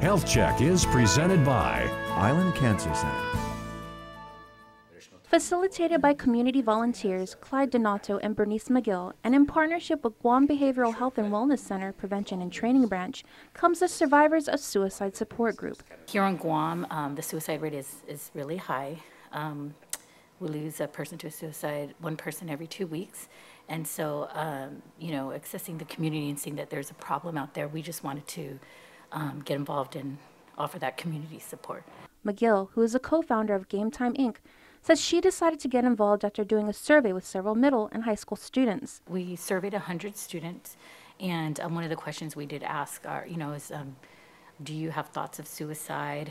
Health Check is presented by Island Cancer Center. Facilitated by community volunteers Clyde Donato and Bernice McGill, and in partnership with Guam Behavioral Health and Wellness Center Prevention and Training Branch, comes the Survivors of Suicide Support Group. Here on Guam, the suicide rate is really high. We lose a person to suicide, one person every 2 weeks. And so, accessing the community and seeing that there's a problem out there, we just wanted to get involved and offer that community support. McGill, who is a co-founder of Game Time Inc., says she decided to get involved after doing a survey with several middle and high school students. We surveyed 100 students, and one of the questions we did ask is, do you have thoughts of suicide?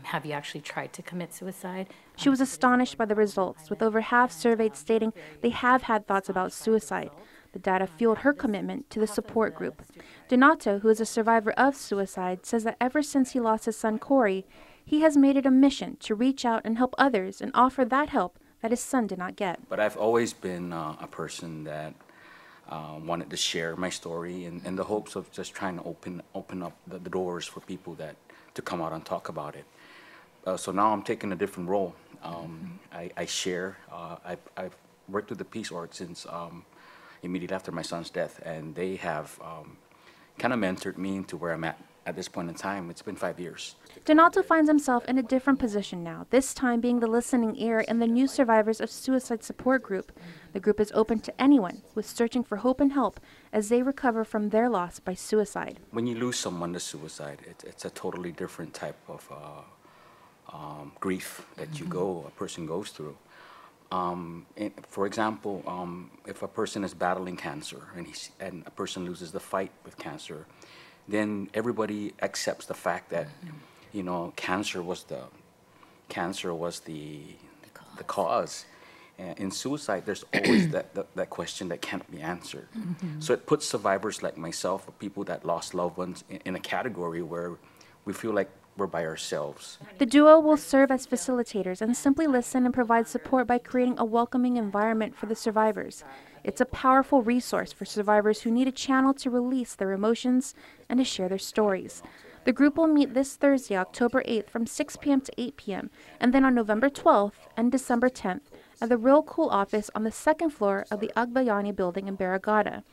Have you actually tried to commit suicide? She was astonished by the results, with over half surveyed stating they have had thoughts about suicide. The data fueled her commitment to the support group. Donato, who is a survivor of suicide, says that ever since he lost his son Corey, he has made it a mission to reach out and help others and offer that help that his son did not get. But I've always been a person that wanted to share my story in the hopes of just trying to open up the doors for people to come out and talk about it. So now I'm taking a different role. I share. I've worked with the Peace Org since immediately after my son's death, and they have kind of mentored me into where I'm at this point in time. It's been 5 years. Donato finds himself in a different position now, this time being the listening ear in the new Survivors of Suicide Support Group. The group is open to anyone who is searching for hope and help as they recover from their loss by suicide. When you lose someone to suicide, it's a totally different type of grief that a person goes through. For example, if a person is battling cancer and a person loses the fight with cancer, then everybody accepts the fact that cancer was the cause. In suicide, there's always that question that can't be answered. So it puts survivors like myself, or people that lost loved ones, in a category where we feel like we're by ourselves. The duo will serve as facilitators and simply listen and provide support by creating a welcoming environment for the survivors. It's a powerful resource for survivors who need a channel to release their emotions and to share their stories. The group will meet this Thursday, October 8th from 6 p.m. to 8 p.m. and then on November 12th and December 10th at the Real Cool office on the second floor of the Agbayani building in Barrigada.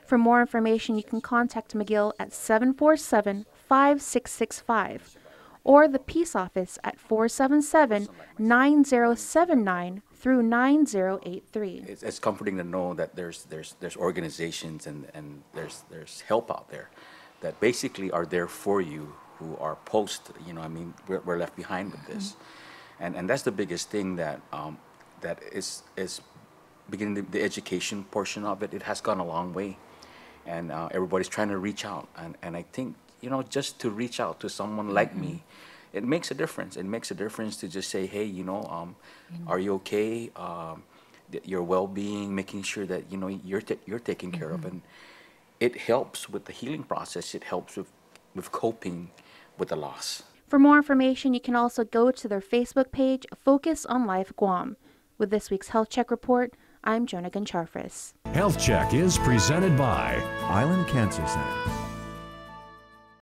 For more information, you can contact McGill at 747-5665 or the Peace Office at 477-9079 through 9083. It's comforting to know that there's organizations and there's help out there that basically are there for you, who are we're left behind with this. And that's the biggest thing that is beginning the education portion of it. It has gone a long way, and everybody's trying to reach out, and I think just to reach out to someone like me, it makes a difference. It makes a difference to just say, hey, are you okay? Your well-being, making sure that you're taken care of, and it helps with the healing process. It helps with coping with the loss. For more information, you can also go to their Facebook page, Focus on Life Guam. With this week's Health Check report, I'm Jonah Goncharfris. Health Check is presented by Island Cancer Center.